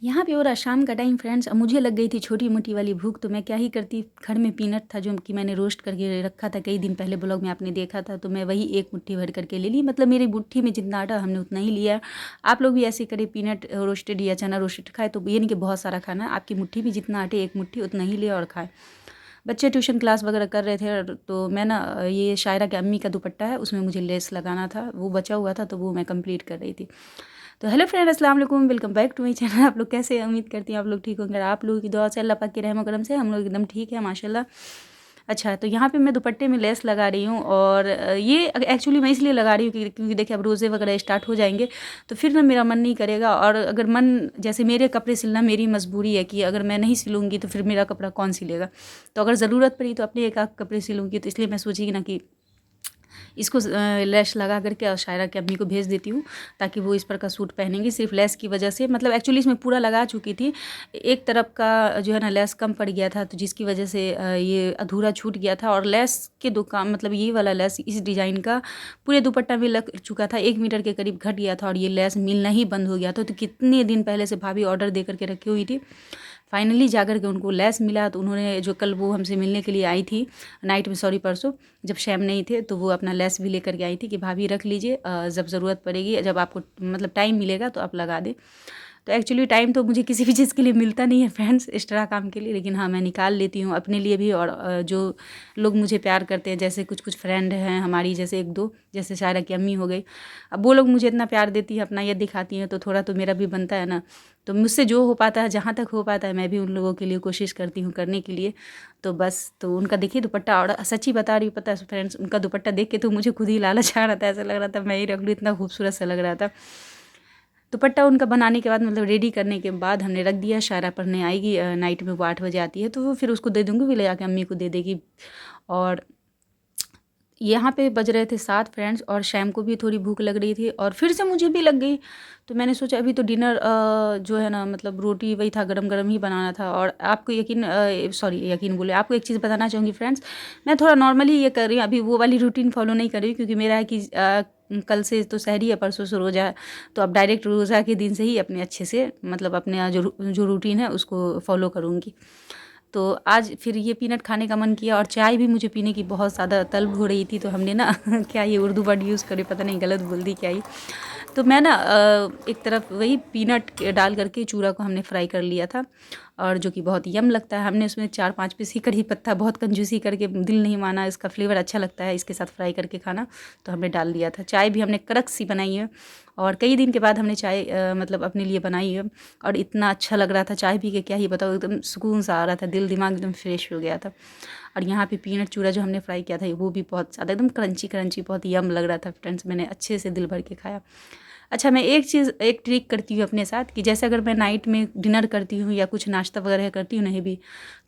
यहाँ पे हो रहा शाम का टाइम फ्रेंड्स। अब मुझे लग गई थी छोटी-मोटी वाली भूख, तो मैं क्या ही करती, घर में पीनट था जो कि मैंने रोस्ट करके रखा था कई दिन पहले, ब्लॉग में आपने देखा था, तो मैं वही एक मुट्ठी भर करके ले ली। मतलब मेरी मुट्ठी में जितना आटा हमने उतना ही लिया। आप लोग भी ऐसे करें, पीनट रोस्टेड या चना रोस्टेड खाएँ, तो ये नहीं कि बहुत सारा खाना, आपकी मुट्ठी में जितना आटे एक मुट्ठी उतना ही लें और खाएँ। बच्चे ट्यूशन क्लास वगैरह कर रहे थे तो मैं ना ये शायरा की अम्मी का दुपट्टा है, उसमें मुझे लेस लगाना था, वो बचा हुआ था तो वो मैं कंप्लीट कर रही थी। तो हेलो फ्रेंड, अस्सलाम वालेकुम, welcome back to my channel. आप लोग कैसे हैं? उम्मीद करती हैं आप लोग ठीक होंगे। आप लोगों की दुआ से, अल्लाह पाक के रहम करम से हम लोग एकदम ठीक है माशाल्लाह। अच्छा, तो यहाँ पे मैं दुपट्टे में लेस लगा रही हूँ और ये एक्चुअली मैं इसलिए लगा रही हूँ क्योंकि देखिए अब रोज़े वगैरह स्टार्ट हो जाएंगे, तो फिर ना मेरा मन नहीं करेगा। और अगर मन, जैसे मेरे कपड़े सिलना मेरी मजबूरी है कि अगर मैं नहीं सिलूँगी तो फिर मेरा कपड़ा कौन सिलेगा। तो अगर ज़रूरत पड़ी तो अपने एक आध कपड़े सिलूँगी, तो इसलिए मैं सोची कि ना कि इसको लेस लगा करके और शायरा की अम्मी को भेज देती हूँ, ताकि वो इस पर का सूट पहनेंगी सिर्फ लेस की वजह से। मतलब एक्चुअली इसमें पूरा लगा चुकी थी, एक तरफ का जो है ना लेस कम पड़ गया था, तो जिसकी वजह से ये अधूरा छूट गया था। और लेस के दुकान, मतलब ये वाला लेस इस डिज़ाइन का पूरे दुपट्टा में लग चुका था, 1 मीटर के करीब घट गया था और ये लेस मिलना ही बंद हो गया था। तो कितने दिन पहले से भाभी ऑर्डर दे करके रखी हुई थी, फाइनली जाकर के उनको लेस मिला। तो उन्होंने, जो कल वो हमसे मिलने के लिए आई थी नाइट में, सॉरी परसों, जब शैम नहीं थे, तो वो अपना लेस भी लेकर के आई थी कि भाभी रख लीजिए, जब ज़रूरत पड़ेगी, जब आपको मतलब टाइम मिलेगा तो आप लगा दें। तो एक्चुअली टाइम तो मुझे किसी भी चीज़ के लिए मिलता नहीं है फ्रेंड्स, एक्स्ट्रा काम के लिए, लेकिन हाँ मैं निकाल लेती हूँ अपने लिए भी। और जो लोग मुझे प्यार करते हैं, जैसे कुछ कुछ फ्रेंड हैं हमारी, जैसे एक दो, जैसे शायरा की अम्मी हो गई, अब वो लोग मुझे इतना प्यार देती हैं, अपना ये दिखाती हैं, तो थोड़ा तो मेरा भी बनता है ना। तो मुझसे जो हो पाता है, जहाँ तक हो पाता है, मैं भी उन लोगों के लिए कोशिश करती हूँ करने के लिए। तो बस, तो उनका देखिए दुपट्टा, और सच्ची बता रही हूँ, पता है फ्रेंड्स, उनका दुपट्टा देख के तो मुझे खुद ही लालच आ रहा था, ऐसा लग रहा था मैं ही रख लूँ, इतना खूबसूरत सा लग रहा था। दुपट्टा उनका बनाने के बाद, मतलब रेडी करने के बाद हमने रख दिया। शायरा पढ़ने आएगी नाइट में, वो 8 बजे आती है, तो वो फिर उसको दे दूँगी, वो ले जाके अम्मी को दे देगी। और यहाँ पे बज रहे थे 7 फ्रेंड्स, और शैम को भी थोड़ी भूख लग रही थी और फिर से मुझे भी लग गई। तो मैंने सोचा अभी तो डिनर जो है ना, मतलब रोटी वही था, गरम गरम ही बनाना था। और आपको यकीन, सॉरी यकीन बोले, आपको एक चीज़ बताना चाहूँगी फ्रेंड्स, मैं थोड़ा नॉर्मली ये कर रही हूँ, अभी वो वाली रूटीन फॉलो नहीं कर रही हूँ, क्योंकि मेरा है कि कल से तो सहरी है, परसों से रोज़ा है, तो अब डायरेक्ट रोज़ा के दिन से ही अपने अच्छे से, मतलब अपने जो रूटीन है उसको फॉलो करूँगी। तो आज फिर ये पीनट खाने का मन किया, और चाय भी मुझे पीने की बहुत ज़्यादा तलब हो रही थी, तो हमने ना क्या ये उर्दू वर्ड यूज़ करे, पता नहीं गलत बोल दी क्या ही। तो मैं ना एक तरफ वही पीनट डाल करके चूरा को हमने फ्राई कर लिया था, और जो कि बहुत यम लगता है। हमने उसमें 4-5 पीस ही कड़ी पत्ता, बहुत कंजूसी करके, दिल नहीं माना, इसका फ्लेवर अच्छा लगता है इसके साथ फ्राई करके खाना, तो हमने डाल दिया था। चाय भी हमने कड़क सी बनाई है, और कई दिन के बाद हमने चाय मतलब अपने लिए बनाई है, और इतना अच्छा लग रहा था चाय पी के, क्या ही बताओ, एकदम सुकून सा आ रहा था, दिल दिमाग एकदम फ्रेश हो गया था। और यहाँ पे पीनट चूरा जो हमने फ्राई किया था, वो भी बहुत ज़्यादा एकदम क्रंची क्रंची, बहुत यम लग रहा था फ्रेंड्स, मैंने अच्छे से दिल भर के खाया। अच्छा, मैं एक चीज़, एक ट्रिक करती हूँ अपने साथ, कि जैसे अगर मैं नाइट में डिनर करती हूँ या कुछ नाश्ता वगैरह करती हूँ नहीं भी,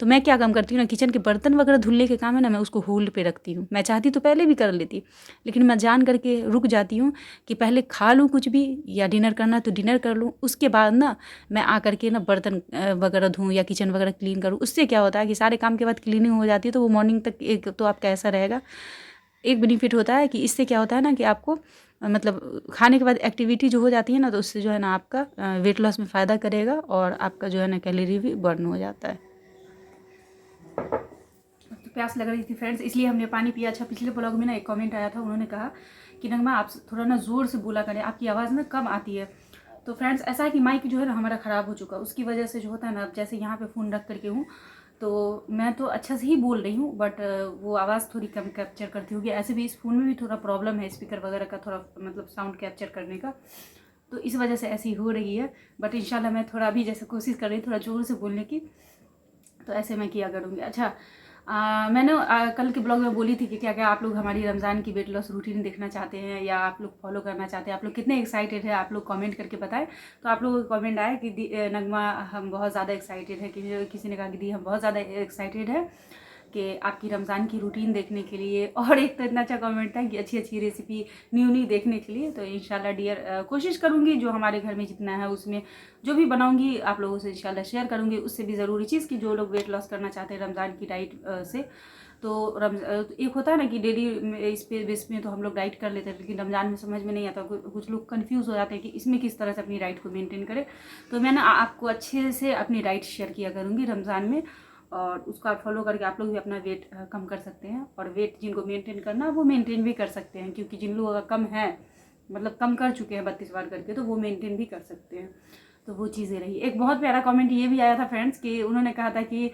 तो मैं क्या काम करती हूँ ना, किचन के बर्तन वगैरह धुलने के काम है ना, मैं उसको होल्ड पे रखती हूँ। मैं चाहती तो पहले भी कर लेती, लेकिन मैं जान करके रुक जाती हूँ कि पहले खा लूँ कुछ भी, या डिनर करना तो डिनर कर लूँ, उसके बाद ना मैं आ करके ना बर्तन वगैरह धोऊँ या किचन वगैरह क्लीन करूँ। उससे क्या होता है कि सारे काम के बाद क्लीनिंग हो जाती है, तो वो मॉर्निंग तक, एक तो आपका ऐसा रहेगा, एक बेनिफिट होता है कि इससे क्या होता है ना कि आपको मतलब खाने के बाद एक्टिविटी जो हो जाती है ना, तो उससे जो है ना आपका वेट लॉस में फ़ायदा करेगा, और आपका जो है ना कैलोरी भी बर्न हो जाता है। तो प्यास लग रही थी फ्रेंड्स, इसलिए हमने पानी पिया। अच्छा, पिछले ब्लॉग में ना एक कमेंट आया था, उन्होंने कहा कि नगमा आप थोड़ा ना ज़ोर से बोला करें, आपकी आवाज़ ना कम आती है। तो फ्रेंड्स ऐसा है कि माइक जो है ना हमारा ख़राब हो चुका है, उसकी वजह से जो होता है ना, अब जैसे यहाँ पे फ़ोन रख करके हूँ, तो मैं तो अच्छा से ही बोल रही हूँ, बट वो आवाज़ थोड़ी कम कैप्चर करती होगी। ऐसे भी इस फ़ोन में भी थोड़ा प्रॉब्लम है, स्पीकर वगैरह का थोड़ा, मतलब साउंड कैप्चर करने का, तो इस वजह से ऐसी हो रही है। बट इंशाल्लाह मैं थोड़ा अभी जैसे कोशिश कर रही हूँ थोड़ा ज़ोर से बोलने की, तो ऐसे मैं किया करूँगी। अच्छा, मैंने कल के ब्लॉग में बोली थी कि क्या क्या आप लोग हमारी रमज़ान की वेट लॉस रूटीन देखना चाहते हैं, या आप लोग फॉलो करना चाहते हैं, आप लोग कितने एक्साइटेड है, आप लोग कमेंट करके बताएं। तो आप लोगों का कमेंट आया कि नगमा हम बहुत ज़्यादा एक्साइटेड है, किसी ने कहा कि दी हम बहुत ज़्यादा एक्साइटेड है कि आपकी रमज़ान की रूटीन देखने के लिए, और एक तो इतना अच्छा कमेंट था कि अच्छी अच्छी रेसिपी न्यू न्यू देखने के लिए। तो इंशाल्लाह डियर कोशिश करूँगी जो हमारे घर में जितना है उसमें जो भी बनाऊँगी आप लोगों से इंशाल्लाह शेयर करूँगी। उससे भी ज़रूरी चीज़ कि जो लोग वेट लॉस करना चाहते हैं रमज़ान की डाइट से, तो एक होता है ना कि डेली इस पे बेस में तो हम लोग डाइट कर लेते हैं, लेकिन रमज़ान में समझ में नहीं आता, कुछ लोग कंफ्यूज हो जाते हैं कि इसमें किस तरह से अपनी डाइट को मेंटेन करें। तो मैं ना आपको अच्छे से अपनी डाइट शेयर किया करूँगी रमज़ान में, और उसको आप फॉलो करके आप लोग भी अपना वेट कम कर सकते हैं। और वेट जिनको मेंटेन करना है वो मेंटेन भी कर सकते हैं, क्योंकि जिन लोगों का कम है, मतलब कम कर चुके हैं 32 बार करके, तो वो मेंटेन भी कर सकते हैं। तो वो चीज़ें रही। एक बहुत प्यारा कमेंट ये भी आया था फ्रेंड्स कि उन्होंने कहा था कि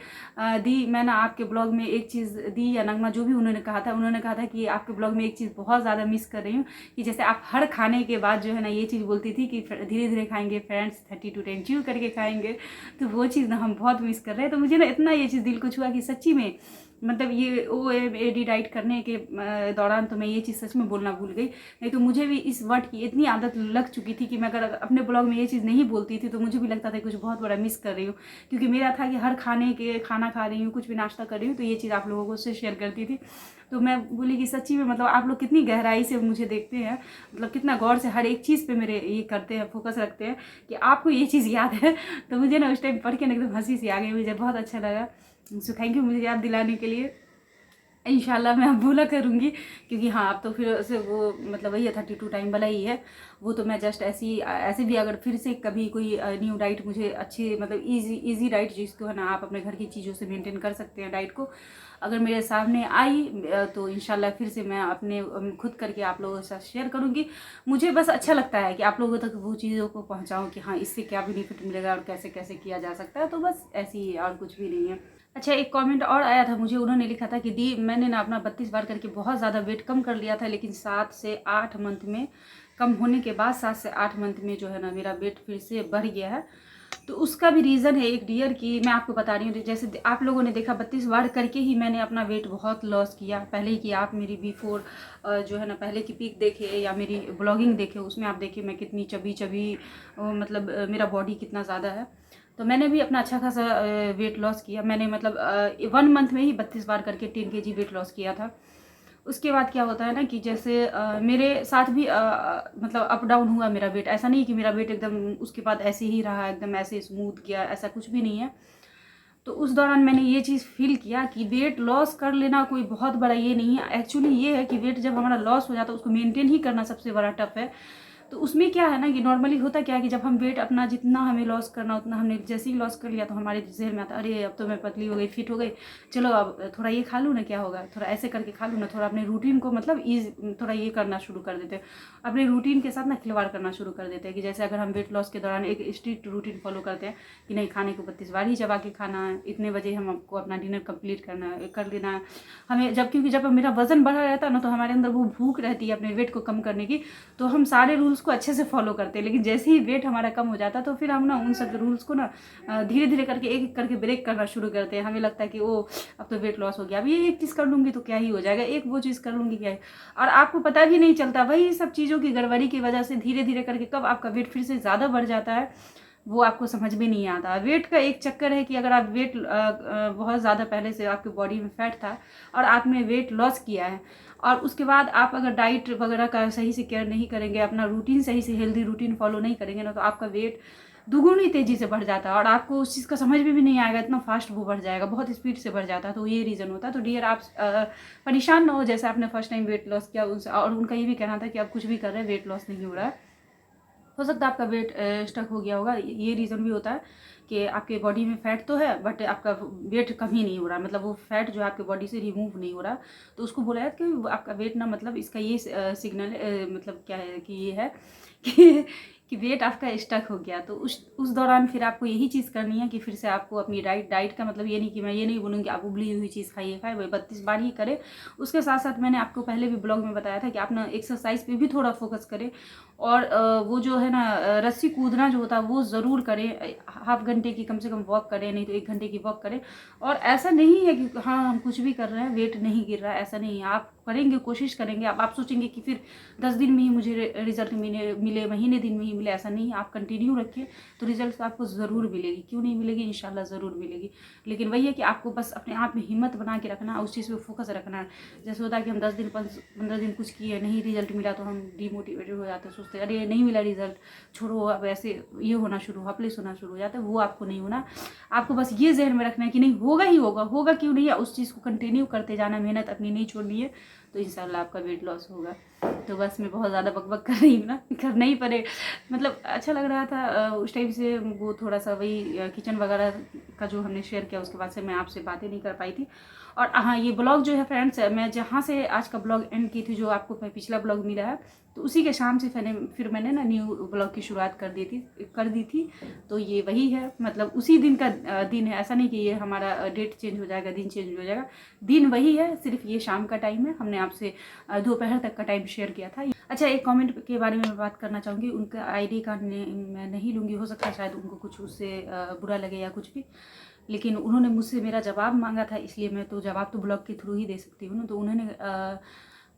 दी मैं ना आपके ब्लॉग में एक चीज़, दी या नगमा जो भी उन्होंने कहा था कि आपके ब्लॉग में एक चीज़ बहुत ज़्यादा मिस कर रही हूँ, कि जैसे आप हर खाने के बाद जो है ना ये चीज़ बोलती थी कि धीरे धीरे खाएंगे फ्रेंड्स, 30 to 10 च्यू करके खाएंगे। तो वो चीज़ ना हम बहुत मिस कर रहे हैं। तो मुझे ना इतना ये चीज़ दिल को छुआ कि सच्ची में मतलब ये OMAD डाइट करने के दौरान तो मैं ये चीज़ सच में बोलना भूल गई। नहीं तो मुझे भी इस वर्ड की इतनी आदत लग चुकी थी कि मैं अगर अपने ब्लॉग में ये चीज़ नहीं बोलती थी तो मुझे भी लगता था कुछ बहुत बड़ा मिस कर रही हूँ, क्योंकि मेरा था कि हर खाना खा रही हूँ, कुछ भी नाश्ता कर रही हूँ तो ये चीज़ आप लोगों से शेयर करती थी। तो मैं बोली कि सच्ची में मतलब आप लोग कितनी गहराई से मुझे देखते हैं, मतलब कितना गौर से हर एक चीज़ पे मेरे ये करते हैं, फोकस रखते हैं कि आपको ये चीज़ याद है। तो मुझे ना उस टाइम पढ़ के ना एकदम हंसी सी आ गई, मुझे बहुत अच्छा लगा। सो थैंक यू मुझे याद दिलाने के लिए। इंशाल्लाह मैं अब भूला करूँगी, क्योंकि हाँ अब तो फिर से वो मतलब वही है 32 टाइम वाला ही है। वो तो मैं जस्ट ऐसे भी अगर फिर से कभी कोई न्यू डाइट मुझे अच्छी मतलब इजी डाइट जिसको है ना आप अपने घर की चीज़ों से मेंटेन कर सकते हैं डाइट को, अगर मेरे सामने आई तो इंशाल्लाह फिर से मैं अपने खुद करके आप लोगों के साथ शेयर करूँगी। मुझे बस अच्छा लगता है कि आप लोगों तक वो चीज़ों को पहुँचाऊँ कि हाँ इससे क्या बेनिफिट मिलेगा और कैसे कैसे किया जा सकता है। तो बस ऐसे ही, और कुछ भी नहीं है। अच्छा, एक कमेंट और आया था मुझे, उन्होंने लिखा था कि दी मैंने ना अपना 32 बार करके बहुत ज़्यादा वेट कम कर लिया था, लेकिन 7 से 8 मंथ में कम होने के बाद 7 से 8 मंथ में जो है ना मेरा वेट फिर से बढ़ गया है। तो उसका भी रीज़न है एक डियर की मैं आपको बता रही हूँ। जैसे आप लोगों ने देखा 32 बार करके ही मैंने अपना वेट बहुत लॉस किया। पहले की आप मेरी बिफोर जो है ना पहले की पिक देखे या मेरी ब्लॉगिंग देखे, उसमें आप देखिए मैं कितनी चबी मतलब मेरा बॉडी कितना ज़्यादा है। तो मैंने भी अपना अच्छा खासा वेट लॉस किया। मैंने मतलब 1 मंथ में ही 32 बार करके 10 kg वेट लॉस किया था। उसके बाद क्या होता है ना कि जैसे मेरे साथ भी मतलब अप डाउन हुआ मेरा वेट। ऐसा नहीं कि मेरा वेट एकदम उसके बाद ऐसे ही रहा, एकदम ऐसे स्मूथ गया, ऐसा कुछ भी नहीं है। तो उस दौरान मैंने ये चीज़ फील किया कि वेट लॉस कर लेना कोई बहुत बड़ा ये नहीं है। एक्चुअली ये है कि वेट जब हमारा लॉस हो जाता है उसको मेंटेन ही करना सबसे बड़ा टफ है। तो उसमें क्या है ना कि नॉर्मली होता क्या है कि जब हम वेट अपना जितना हमें लॉस करना उतना हमने जैसे ही लॉस कर लिया तो हमारे जहन में आता अरे अब तो मैं पतली हो गई, फिट हो गई, चलो अब थोड़ा ये खा लूँ ना, क्या होगा, थोड़ा ऐसे करके खा लूँ ना, थोड़ा अपने रूटीन को मतलब थोड़ा ये करना शुरू कर देते हैं, अपने रूटीन के साथ ना खिलवाड़ करना शुरू कर देते हैं। कि जैसे अगर हम वेट लॉस के दौरान एक स्ट्रिक्ट रूटीन फॉलो करते हैं कि नहीं खाने को 32 बार ही चबा के खाना है, इतने बजे हम आपको अपना डिनर कंप्लीट कर लेना है हमें, क्योंकि जब मेरा वजन बढ़ा रहता है ना तो हमारे अंदर वो भूख रहती है अपने वेट को कम करने की, तो हम सारे रूल्स को अच्छे से फॉलो करते हैं। लेकिन जैसे ही वेट हमारा कम हो जाता है तो फिर हम ना उन सब रूल्स को ना धीरे धीरे करके एक एक करके ब्रेक करना शुरू करते हैं। हमें लगता है कि ओ अब तो वेट लॉस हो गया, अब ये एक चीज़ कर लूँगी तो क्या ही हो जाएगा, एक वो चीज़ कर लूँगी क्या है, और आपको पता भी नहीं चलता वही सब चीज़ों की गड़बड़ी की वजह से धीरे धीरे करके कब आपका वेट फिर से ज़्यादा बढ़ जाता है वो आपको समझ में नहीं आता। वेट का एक चक्कर है कि अगर आप वेट बहुत ज़्यादा पहले से आपके बॉडी में फैट था और आपने वेट लॉस किया है और उसके बाद आप अगर डाइट वगैरह का सही से केयर नहीं करेंगे, अपना रूटीन सही से हेल्दी रूटीन फॉलो नहीं करेंगे ना, तो आपका वेट दुगुनी तेज़ी से बढ़ जाता है और आपको उस चीज़ का समझ में भी नहीं आएगा, इतना फास्ट वो बढ़ जाएगा, बहुत स्पीड से बढ़ जाता है। तो ये रीज़न होता है। तो डियर आप परेशान ना हो जैसे आपने फर्स्ट टाइम वेट लॉस किया उनसे, और उनका ये भी कहना था कि आप कुछ भी कर रहे हैं वेट लॉस नहीं हो रहा है, हो सकता है आपका वेट स्टक हो गया होगा। ये रीज़न भी होता है कि आपके बॉडी में फैट तो है बट आपका वेट कम ही नहीं हो रहा, मतलब वो फैट जो है आपके बॉडी से रिमूव नहीं हो रहा। तो उसको बोला है कि आपका वेट ना, मतलब इसका ये सिग्नल मतलब क्या है कि ये है कि वेट आपका स्टक हो गया। तो उस दौरान फिर आपको यही चीज़ करनी है कि फिर से आपको अपनी डाइट का मतलब ये नहीं कि मैं ये नहीं बोलूँगी आप उबली हुई चीज़ खाइए वही 32 बार ही करें। उसके साथ साथ मैंने आपको पहले भी ब्लॉग में बताया था कि आप ना एक्सरसाइज पे भी थोड़ा फोकस करें और वो जो है ना रस्सी कूदना जो होता है वो ज़रूर करें। हाफ घंटे की कम से कम वॉक करें, नहीं तो 1 घंटे की वॉक करें। और ऐसा नहीं है कि हाँ हम कुछ भी कर रहे हैं वेट नहीं गिर रहा है, ऐसा नहीं है। आप करेंगे, कोशिश करेंगे। अब आप सोचेंगे कि फिर 10 दिन में ही मुझे रिजल्ट मिले, महीने दिन में ही मिले, ऐसा नहीं है। आप कंटिन्यू रखिए तो रिजल्ट तो आपको ज़रूर मिलेगी, क्यों नहीं मिलेगी, इंशाल्लाह ज़रूर मिलेगी। लेकिन वही है कि आपको बस अपने आप में हिम्मत बना के रखना, उस चीज़ पे फोकस रखना है। जैसे होता है कि हम 10 दिन 15 दिन कुछ किए, नहीं रिजल्ट मिला तो हम डिमोटिवेटेड हो जाते हैं, सोचते हैं अरे नहीं मिला रिजल्ट, छोड़ो, अब ऐसे ये होना शुरू, हॉपलेस होना शुरू हो जाता है। वो आपको नहीं होना। आपको बस ये ज़हन में रखना है कि नहीं होगा ही होगा, होगा क्यों नहीं है, उस चीज़ को कंटिन्यू करते जाना, मेहनत अपनी नहीं छोड़नी है, तो इंशाल्लाह आपका वेट लॉस होगा। तो बस मैं बहुत ज़्यादा बकबक कर रही हूँ ना, करना ही पड़े, मतलब अच्छा लग रहा था उस टाइम से। वो थोड़ा सा वही किचन वगैरह का जो हमने शेयर किया, उसके बाद से मैं आपसे बातें नहीं कर पाई थी। और हाँ, ये ब्लॉग जो है फ्रेंड्स, मैं जहाँ से आज का ब्लॉग एंड की थी, जो आपको पिछला ब्लॉग मिला है, तो उसी के शाम से फिर मैंने ना न्यू ब्लॉग की शुरुआत कर दी थी। तो ये वही है, मतलब उसी दिन का दिन है, ऐसा नहीं कि ये हमारा डेट चेंज हो जाएगा, दिन चेंज हो जाएगा, दिन वही है, सिर्फ ये शाम का टाइम है। हमने आपसे दोपहर तक का टाइम शेयर किया था। अच्छा, एक कमेंट के बारे में मैं बात करना चाहूँगी, उनका आईडी का मैं नहीं लूँगी, हो सकता है शायद उनको कुछ उससे बुरा लगे या कुछ भी, लेकिन उन्होंने मुझसे मेरा जवाब मांगा था, इसलिए मैं तो जवाब तो ब्लॉग के थ्रू ही दे सकती हूँ ना। तो उन्होंने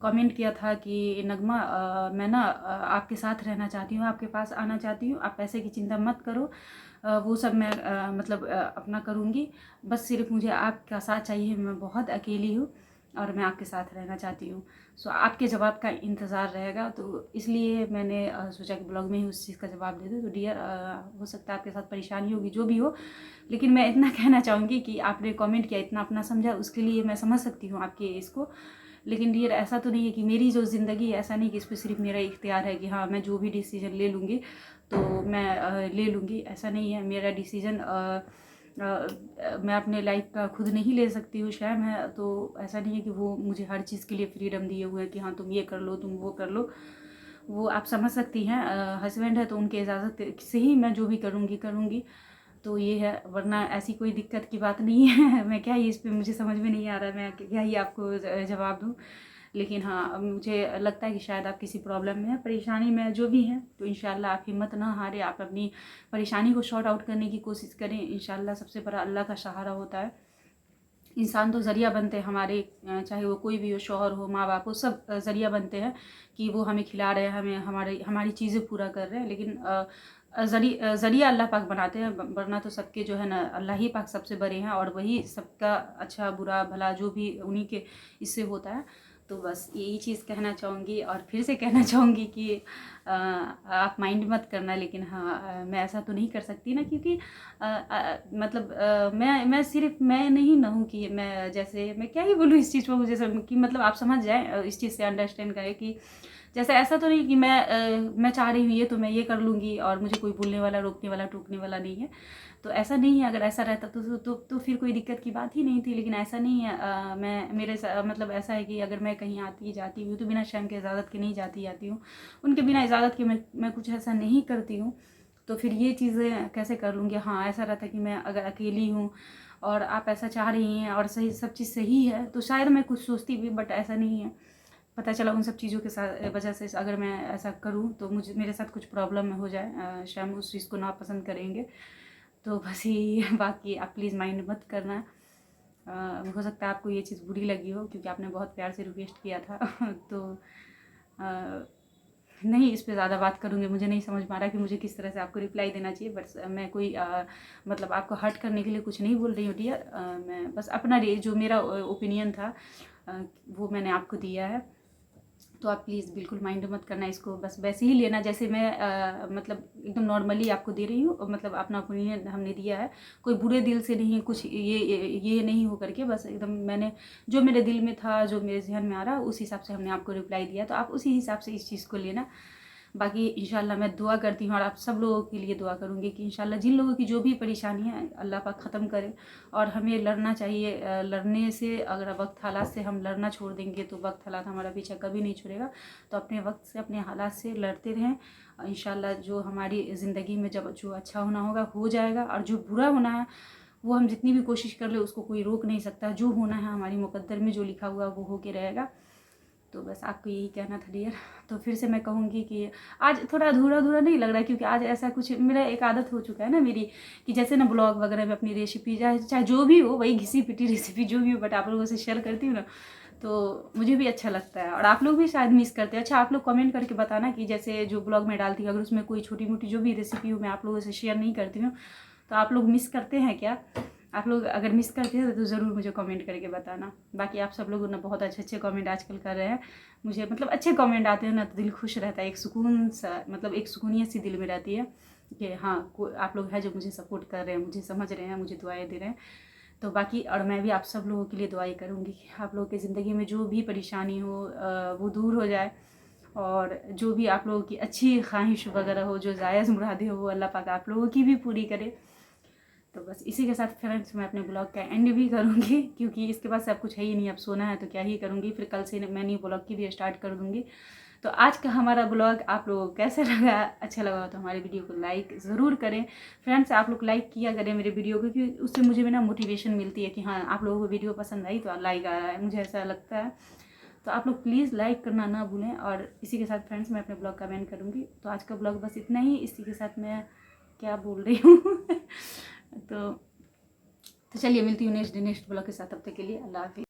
कमेंट किया था कि नगमा, मैं ना आपके साथ रहना चाहती हूँ, आपके पास आना चाहती हूँ, आप पैसे की चिंता मत करो, वो सब मैं मतलब अपना करूँगी, बस सिर्फ मुझे आपका साथ चाहिए, मैं बहुत अकेली हूँ और मैं आपके साथ रहना चाहती हूँ। सो आपके जवाब का इंतज़ार रहेगा। तो इसलिए मैंने सोचा कि ब्लॉग में ही उस चीज़ का जवाब दे दूँ। तो डियर, हो सकता है आपके साथ परेशानी होगी, जो भी हो, लेकिन मैं इतना कहना चाहूँगी कि आपने कमेंट किया, इतना अपना समझा, उसके लिए मैं समझ सकती हूँ आपके इसको। लेकिन डियर, ऐसा तो नहीं है कि मेरी जो ज़िंदगी है, ऐसा नहीं कि इस पर सिर्फ मेरा इख्तियार है कि हाँ मैं जो भी डिसीजन ले लूँगी तो मैं ले लूँगी, ऐसा नहीं है। मेरा डिसीजन मैं अपने लाइफ का खुद नहीं ले सकती हूँ, शैम है, तो ऐसा नहीं है कि वो मुझे हर चीज़ के लिए फ्रीडम दिए हुए हैं कि हाँ तुम ये कर लो, तुम वो कर लो। वो आप समझ सकती हैं, हस्बैंड है तो उनके इजाज़त से ही मैं जो भी करूँगी। तो ये है, वरना ऐसी कोई दिक्कत की बात नहीं है। मैं क्या ही इस पे, मुझे समझ में नहीं आ रहा है मैं क्या ही आपको जवाब दूँ। लेकिन हाँ, मुझे लगता है कि शायद आप किसी प्रॉब्लम में हैं, परेशानी में जो भी हैं, तो इंशाल्लाह आप हिम्मत ना हारें, आप अपनी परेशानी को शॉर्ट आउट करने की कोशिश करें। इंशाल्लाह सबसे बड़ा अल्लाह का सहारा होता है। इंसान तो ज़रिया बनते हैं हमारे, चाहे वो कोई भी हो, शौहर हो, माँ बाप हो, सब ज़रिया बनते हैं कि वो हमें खिला रहे हैं, हमें हमारी चीज़ें पूरा कर रहे हैं। लेकिन ज़रिया अल्लाह पाक बनाते हैं, वरना तो सबके जो है ना, अल्लाह ही पाक सबसे बड़े हैं, और वही सबका अच्छा बुरा भला जो भी उन्हीं के इससे होता है। तो बस यही चीज़ कहना चाहूँगी, और फिर से कहना चाहूँगी कि आप माइंड मत करना। लेकिन हाँ, मैं ऐसा तो नहीं कर सकती ना, क्योंकि मतलब मैं सिर्फ मैं नहीं ना हूँ कि मैं, जैसे मैं क्या ही बोलूँ इस चीज़ को, जैसे कि मतलब आप समझ जाएँ, इस चीज़ से अंडरस्टैंड करें कि जैसे ऐसा तो नहीं कि मैं चाह रही हूँ ये तो मैं ये कर लूँगी और मुझे कोई बोलने वाला, रोकने वाला, टोकने वाला नहीं है। तो ऐसा नहीं है, अगर ऐसा रहता तो फिर कोई दिक्कत की बात ही नहीं थी। लेकिन ऐसा नहीं है, मतलब ऐसा है कि अगर मैं कहीं आती जाती हूँ तो बिना शर्म के, इजाज़त के नहीं जाती हूँ, उनके बिना इजाज़त के मैं कुछ ऐसा नहीं करती हूँ। तो फिर ये चीज़ें कैसे कर लूँगी। हाँ, ऐसा रहता कि मैं अगर अकेली हूँ और आप ऐसा चाह रही हैं और सही, सब चीज़ सही है, तो शायद मैं कुछ सोचती भी, बट ऐसा नहीं है। पता चला उन सब चीज़ों के साथ वजह से अगर मैं ऐसा करूँ तो मेरे साथ कुछ प्रॉब्लम में हो जाए, शायद उस चीज़ को नापसंद करेंगे। तो बस यही बाकी, आप प्लीज़ माइंड मत करना। हो सकता है आपको ये चीज़ बुरी लगी हो, क्योंकि आपने बहुत प्यार से रिक्वेस्ट किया था। तो नहीं, इस पे ज़्यादा बात करूँगी, मुझे नहीं समझ में आ रहा कि मुझे किस तरह से आपको रिप्लाई देना चाहिए। बट मैं कोई मतलब आपको हर्ट करने के लिए कुछ नहीं बोल रही हूँ डियर। मैं बस अपना जो मेरा ओपिनियन था वो मैंने आपको दिया है। तो आप प्लीज़ बिल्कुल माइंड मत करना इसको, बस वैसे ही लेना जैसे मैं मतलब एकदम नॉर्मली आपको दे रही हूँ, मतलब अपना ओपिनियन हमने दिया है, कोई बुरे दिल से नहीं, कुछ ये नहीं हो करके, बस एकदम मैंने जो मेरे दिल में था, जो मेरे जहन में आ रहा, उस हिसाब से हमने आपको रिप्लाई दिया। तो आप उसी हिसाब से इस चीज़ को लेना। बाकी इंशाल्लाह मैं दुआ करती हूँ, और आप सब लोगों के लिए दुआ करूँगी कि इंशाल्लाह जिन लोगों की जो भी परेशानी है अल्लाह पाक ख़त्म करे। और हमें लड़ना चाहिए, लड़ने से, अगर वक्त हालात से हम लड़ना छोड़ देंगे तो वक्त हालात हमारा पीछा कभी नहीं छोड़ेगा। तो अपने वक्त से, अपने हालात से लड़ते रहें। इंशाल्लाह जो हमारी ज़िंदगी में जब जो अच्छा होना होगा हो जाएगा, और जो बुरा होना है वो हम जितनी भी कोशिश कर ले उसको कोई रोक नहीं सकता। जो होना है हमारी मुकद्दर में जो लिखा हुआ वो होके रहेगा। तो बस आपको यही कहना था डियर। तो फिर से मैं कहूँगी कि आज थोड़ा अधूरा अधूरा नहीं लग रहा, क्योंकि आज ऐसा कुछ मेरा एक आदत हो चुका है ना मेरी, कि जैसे ना ब्लॉग वगैरह में अपनी रेसिपी चाहे जो भी हो, वही घिसी पिटी रेसिपी जो भी हो, बट आप लोगों से शेयर करती हूँ ना, तो मुझे भी अच्छा लगता है और आप लोग भी शायद मिस करते हैं। अच्छा, आप लोग कमेंट करके बताना कि जैसे जो ब्लॉग में डालती हूँ अगर उसमें कोई छोटी मोटी जो भी रेसिपी हो मैं आप लोगों से शेयर नहीं करती हूँ तो आप लोग मिस करते हैं क्या? आप लोग अगर मिस करते हैं तो ज़रूर मुझे कमेंट करके बताना। बाकी आप सब लोग ना बहुत अच्छे अच्छे कमेंट आजकल कर रहे हैं, मुझे मतलब अच्छे कमेंट आते हैं ना तो दिल खुश रहता है, एक सुकून सा मतलब एक सुकूनियत सी दिल में रहती है कि हाँ आप लोग हैं जो मुझे सपोर्ट कर रहे हैं, मुझे समझ रहे हैं, मुझे दुआएं दे रहे हैं। तो बाकी और मैं भी आप सब लोगों के लिए दुआएं करूँगी कि आप लोगों की ज़िंदगी में जो भी परेशानी हो वो दूर हो जाए और जो भी आप लोगों की अच्छी ख्वाहिश वगैरह हो, जो जायज़ मुरादें हो, वो अल्लाह पाक आप लोगों की भी पूरी करे। तो बस इसी के साथ फ्रेंड्स मैं अपने ब्लॉग का एंड भी करूँगी क्योंकि इसके बाद सब कुछ है ही नहीं, अब सोना है तो क्या ही करूँगी। फिर कल से मैं न्यू ब्लॉग की भी स्टार्ट कर दूँगी। तो आज का हमारा ब्लॉग आप लोगों को कैसा लगा? अच्छा लगा तो हमारे वीडियो को लाइक ज़रूर करें फ्रेंड्स। आप लोग लाइक किया करें मेरे वीडियो को क्योंकि उससे मुझे भी ना मोटिवेशन मिलती है कि हाँ आप लोगों को वीडियो पसंद आई तो लाइक आ रहा है, मुझे ऐसा लगता है। तो आप लोग प्लीज़ लाइक करना ना भूलें। और इसी के साथ फ्रेंड्स मैं अपने ब्लॉग का एंड करूँगी। तो आज का ब्लॉग बस इतना ही। इसी के साथ मैं क्या बोल रही हूँ तो चलिए मिलती हूँ नेक्स्ट ब्लॉग के साथ, तब तक के लिए अल्लाह हाफिज़।